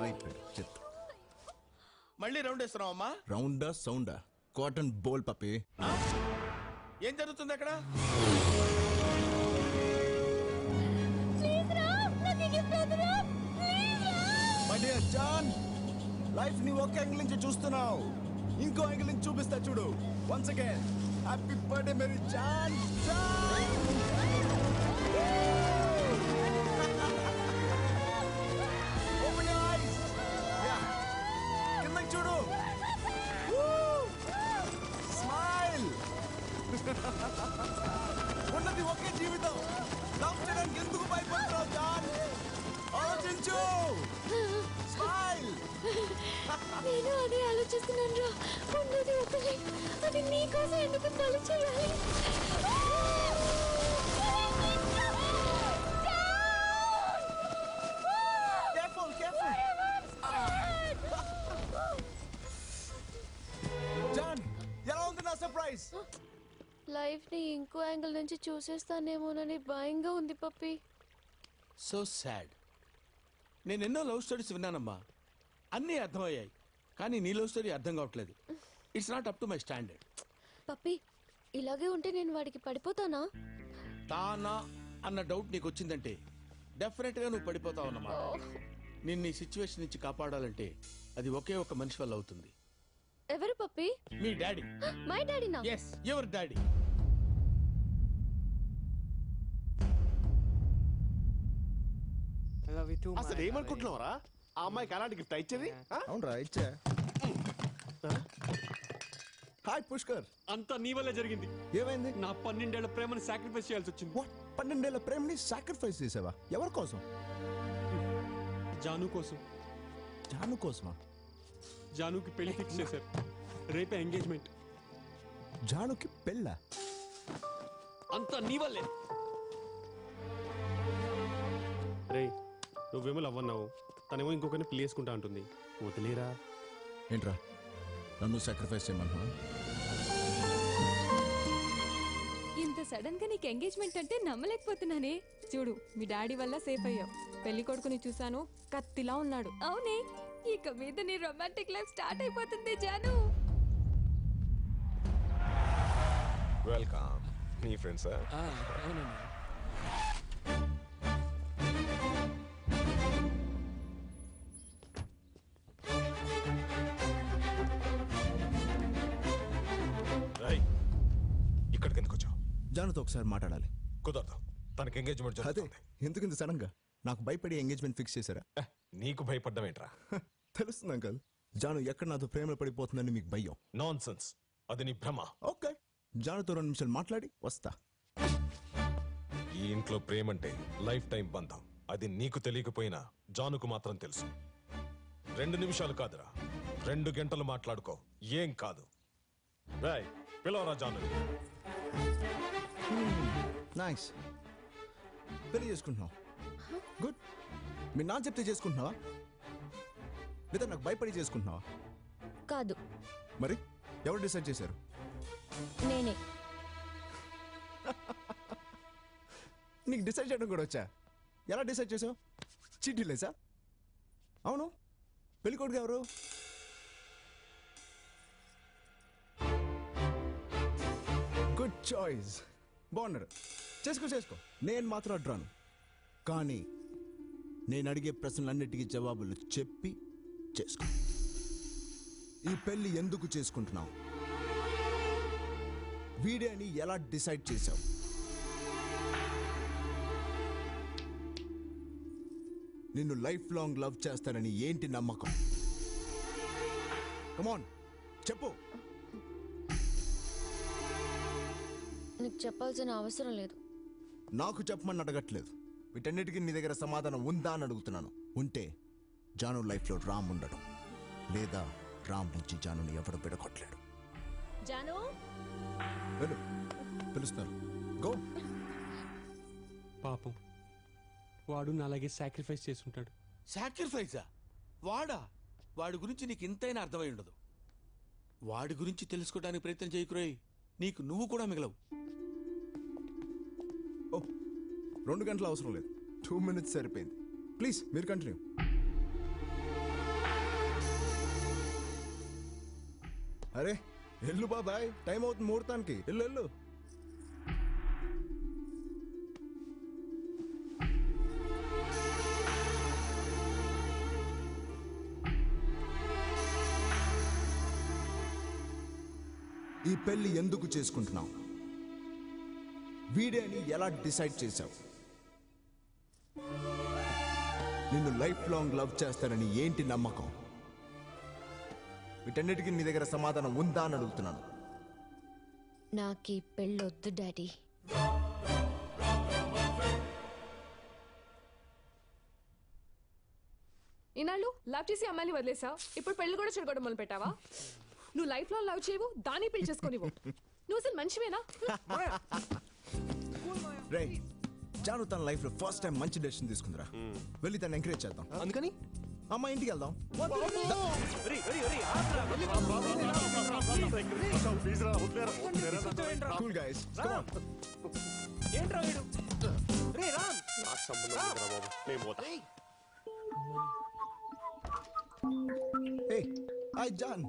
అయిపోయాడు చెత్త. మళ్ళీ రౌండ్ వేస్తున్నావు అమ్మా? రౌండా సౌండా? కాటన్ బోల్ పప్పి. ఏం జరుగుతుంది అక్కడ? జాన్, లైఫ్ ని ఒక యాంగిల్ నుంచి చూస్తున్నావు, ఇంకో యాంగిల్ నుంచి చూపిస్తా చూడు. Once again happy birthday Mary John. Open your eyes. కిందకి చూడు. స్మైల్. ఉన్నది ఒకే జీవితం, లవ్ చేయడానికి ఎందుకు భయపడుతున్నావు జాన్? ఆలోచించు. స్మైల్. నేను అదే ఆలోచిస్తున్నాను రా. ఉన్నది ఒకటే, అది నీకోసం ఎందుకు పని చేయాలి? జాన్, ఎలా ఉంది నా సర్ప్రైజ్? లైఫ్ ని ఇంకో యాంగిల్ నుంచి చూసేస్తానేమోనని భయంగా ఉంది పప్పి. So sad. నేను ఎన్నో లవ్ స్టోరీస్ విన్నానమ్మా, అన్నీ అర్థమయ్యాయి, కానీ నీ లవ్ స్టోరీ అర్థం కావట్లేదు. It's not up to my standard. పప్పి, ఇలాగే ఉంటే నేను వాడికి పడిపోతానా? తానా అన్న డౌట్ నీకు వచ్చిందంటే డెఫినెట్ గా నువ్వు పడిపోతావు అన్నమాట. నిన్ను ఈ సిచ్యువేషన్ నుంచి కాపాడాలంటే అది ఒకే ఒక మనిషి వల్ల అవుతుంది. ఎవరు పప్పి? మీ డాడీ. మై డాడీనా? yes, your daddy. అసలు ఏమనుకుంటున్నావరా? ఆ అమ్మాయికి అలాంటి గిఫ్ట్ ఇచ్చేది? అవునరా, ఇచ్చా. హాయ్ పుష్కర్. అంతా నీ వల్లే జరిగింది. ఏమైంది? నా 12 ఏళ్ల ప్రేమను సాక్రిఫైస్ చేయాల్సి వచ్చింది. 12 ఏళ్ల ప్రేమని సాక్రిఫైస్ చేసావా? ఎవరి కోసం? జాను కోసం. జాను కోసమా? జానుకి పెళ్లి ఫిక్స్ చేశారు, రేపే ఎంగేజ్మెంట్. జానుకి పెళ్ళ? అంతా నీ వల్లే. రే, నువ్వేమో లవ్ అన్నావు, తనేమో ఇంకొకరిని పెళ్లి చేసుకుంటా అంటుంది. వదిలేరా. ఏంట్రా, నన్ను సాక్రిఫైస్ చేయమన్నా? ఇంత సడన్ గా నీకు ఎంగేజ్మెంట్ అంటే నమ్మలేకపోతున్నానే. చూడు, మీ డాడీ వల్ల సేఫ్ అయ్యావు. పెళ్లి కొడుకుని చూసాను, కత్తిలా ఉన్నాడు. అవునే, ఇక మీద నీ రొమాంటిక్ లైఫ్ స్టార్ట్ అయిపోతుంది జాను. వెల్కమ్. నీ ఫ్రెండ్స్? ఇక్కడికి ఎందుకు వచ్చావు? జానుతో ఒకసారి మాట్లాడాలి. కుదరదు, తనకి ఎంగేజ్మెంట్ అదే, జరుగుతుంది. ఎందుకు ఇంత సడన్ గా? నాకు భయపడి ఎంగేజ్మెంట్ ఫిక్స్ చేశారా? నీకు భయపడ్డం ఏంట్రా? తెలుస్తుంది అంకల్, జాను ఎక్కడ నాతో ప్రేమలో పడిపోతుందని మీకు భయం. నాన్ సెన్స్, అది నీ భ్రమ. ఓకే, జానుతో 2 నిమిషాలు మాట్లాడి వస్తా. ఈ ఇంట్లో ప్రేమంటే లైఫ్ టైం బంధం. అది నీకు తెలియకపోయినా జానుకు మాత్రం తెలుసు. 2 నిమిషాలు కాదురా, 2 గంటలు మాట్లాడుకో, ఏం కాదు. రాయ్, పిలవరా జాను. నైస్. పెళ్లి చేసుకుంటున్నావు? గుడ్. మీ నాన్న చెప్తే చేసుకుంటున్నావా, లేదా నాకు భయపడి చేసుకుంటున్నావా? కాదు. మరి ఎవరు డిసైడ్ చేశారు? నేనే. నీకు డిసైడ్ చేయడం కూడా వచ్చా? ఎలా డిసైడ్ చేసావు? చీటీ లేసా? అవును, పెళ్లి కొడుకు ఎవరు? గుడ్ చాయిస్, బాగున్నారు. చేసుకో. నేను మాత్రం అడ్రాను, కానీ నేను అడిగే ప్రశ్నలన్నిటికీ జవాబులు చెప్పి చేసుకో. ఈ పెళ్లి ఎందుకు చేసుకుంటున్నావు? వీడే అని ఎలా డిసైడ్ చేశావు? నిన్ను లైఫ్ లాంగ్ లవ్ చేస్తానని ఏంటి నమ్మకం? కమాన్ చెప్పు. నీకు చెప్పాల్సిన అవసరం లేదు. నాకు చెప్పమని అడగట్లేదు, వీటన్నిటికీ నీ దగ్గర సమాధానం ఉందా అని అడుగుతున్నాను. ఉంటే జాను లైఫ్లో రామ్ ఉండడం, లేదా రామ్ నుంచి జానుని ఎవడు విడగొట్టలేడు. జాను, వెళ్ళు, పిలుస్తారు. గో. పాపం, వాడు నాలాగే సాక్రిఫైస్ చేసుంటాడు. సాక్రిఫైసా? వాడా? వాడి గురించి నీకు ఇంతైనా అర్థమై ఉండదు. వాడి గురించి తెలుసుకోవడానికి ప్రయత్నం చేయకురోయ్, నీకు నువ్వు కూడా మిగలవు. 2 గంటలు అవసరం లేదు, 2 minutes సరిపోయింది. ప్లీజ్ మీరు కంటిన్యూ. అరే ఎల్లు బాబాయ్, టైం అవుతుంది ముహూర్తానికి. ఎల్లు ఎల్లు. ఈ పెళ్లి ఎందుకు చేసుకుంటున్నావు? వీడే అని ఎలా డిసైడ్ చేశావు? నిన్ను లైఫ్ లాంగ్ లవ్ చేస్తానని ఏంటి నమ్మకం? వీటన్నిటికీ నీ దగ్గర సమాధానం ఉందా అని అడుగుతున్నాను. నాకు ఈ పెళ్ళొద్దు డాడీ. ఈనాళ్ళు లవ్ చేసి అమ్మాయిని వదిలేసావు, ఇప్పుడు పెళ్లి కూడా చెడగొట్టడం మొదలు పెట్టావా? నువ్వు లైఫ్ లో లవ్ చేయవు, దాన్ని పెళ్లి చేసుకోనివ్వు. నువ్వు అసలు మనిషివేనా? రే జాను తన లైఫ్ లో ఫస్ట్ టైం మంచి డెసిషన్ తీసుకుందిరా. వెళ్ళి తను ఎంకరేజ్ చేద్దాం. అందుకని అమ్మ ఇంటికి వెళ్దాం. Cool guys, come on. Hey, hi John.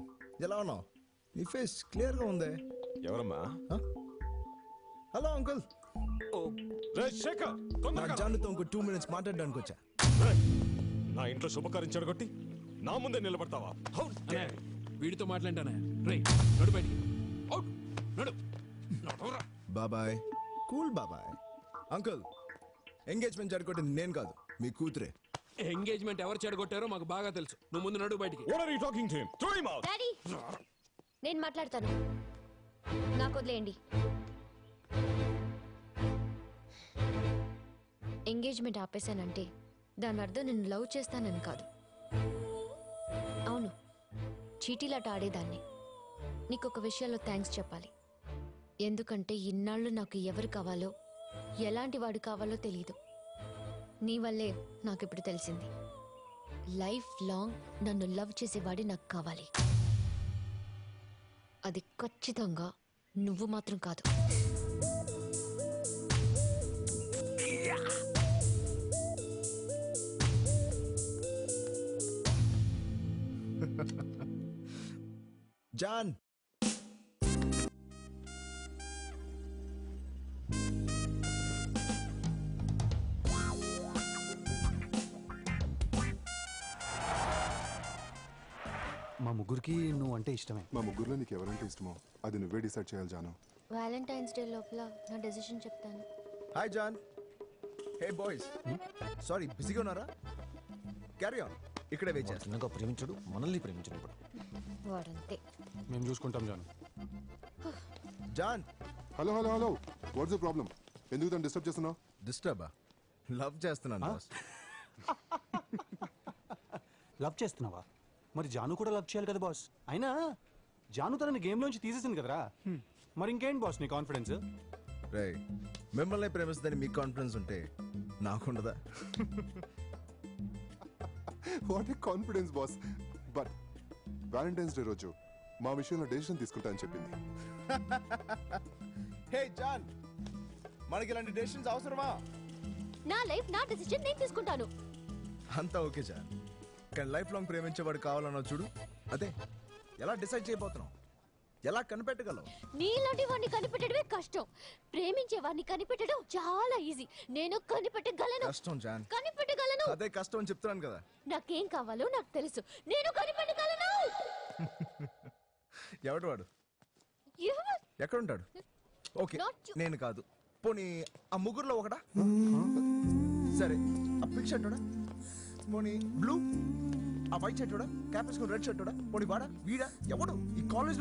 ఎలా ఉన్నావు? నీ ఫేస్ క్లియర్ గా ఉంది. ఎవరమ్మా? Hello uncle. శేఖర్, నా తొందరగా రా. జానుతో ఇంకో 2 minutes మాట్లాడడానికి వచ్చా. నా ఇంట్లో శుభకార్యం చెడగొట్టి నా ముందే నిలబడతావా? How dare you? వీడితో మాట్లాంటానే. రేయ్ నడు బయటికి. అవుట్ నడు. నడురా. బాబాయ్ కూల్ బాబాయ్. అంకుల్ ఎంగేజ్మెంట్ జరగొట్టింది నేను కాదు, మీ కూతురే. ఎంగేజ్మెంట్ ఎవరు చెడగొట్టారో మాకు బాగా తెలుసు. నువ్వు ముందు నడు బయటికి. What are you talking to him? Throw him out. Daddy నేను మాట్లాడతాను, నాకు వదిలేయండి. ఎంగేజ్మెంట్ ఆపేశానంటే దాని అర్థం నేను లవ్ చేస్తానని కాదు. అవును, చీటీలాట ఆడేదాన్ని. నీకొక విషయంలో థ్యాంక్స్ చెప్పాలి. ఎందుకంటే ఇన్నాళ్ళు నాకు ఎవరు కావాలో, ఎలాంటి వాడు కావాలో తెలియదు. నీ వల్లే నాకు ఇప్పుడు తెలిసింది. లైఫ్ లాంగ్ నన్ను లవ్ చేసేవాడి నాకు కావాలి. అది ఖచ్చితంగా నువ్వు మాత్రం కాదు. జాన్ మా ముగ్గురికి నువ్వు అంటే ఇష్టమే. మా ముగ్గురులో నీకు ఎవరంటే ఇష్టమో అది నువ్వే డిసైడ్ చేయాలి జాను. వ్యాలంటైన్స్ డే లోపల నా డెసిషన్ చెప్తాను. Hi John. Hey boys, sorry బిజీగా ఉన్నారా? Carry on. ఇక్కడే వెయిట్ చేస్తాను. చిన్నగా ప్రేమించడు, మనల్ని ప్రేమించడు. ఇప్పుడు వాడంతే. మేము చూసుకుంటాం జాను. John. Hello hello hello, what's the problem? ఎందుకు తను డిస్టర్బ్ చేస్తున్నావు? డిస్టర్బా? లవ్ చేస్తున్నాను బాస్. లవ్ చేస్తున్నావా? మరి జాను కూడా లవ్ చేయాలి కదా బాస్. అయినా జాను తనని గేమ్ లోంచి తీసేసింది కదరా. మరి ఇంకేంటి బాస్ నీ కాన్ఫిడెన్స్? రే మిమ్మల్ని ప్రేమిస్తుందని మీకు కాన్ఫిడెన్స్ ఉంటే నాకుండదా? What a confidence boss. But Valentine's day రోజు మా విషయంలో డెసిషన్ తీసుకుంటా అని చెప్పింది. హే జాన్, మనకి ఇలాంటి డెసిషన్స్ అవసరమా? నా లైఫ్ నా డెసిషన్ నేను తీసుకుంటాను. అంతా ఓకే జాన్, కానీ లైఫ్ లాంగ్ ప్రేమించేవాడు కావాలన్నా చూడు. అదే ఎలా డిసైడ్ చేయబోతున్నావు? ఎలా కనిపెట్టగలవు? నీలాంటి వాడిని కనిపెట్టడమే కష్టం. ప్రేమించే వాడిని కనిపెట్టడం చాలా ఈజీ. నేను కనిపెట్టగలను. కష్టం జాన్. కనిపెట్టగలను. అదే కష్టం అని చెప్తున్నాను కదా. నాకేం కావాలో నాకు తెలుసు. నేను కనిపెట్టగలను. ఎవడు వాడు? ఎవరు? ఎక్కడుంటాడు? Okay Not you. నేను కాదు. పోనీ ఆ ముగ్గురులో ఒకడా? సరే ఆ పింక్ షర్ట్ పోనీ బ్లూ, ఆ వైట్ షర్ట్ క్యాప్ వేసుకుని రెడ్ షర్ట్ పోనీ వాడా వీడా ఎవడు? ఈ కాలేజ్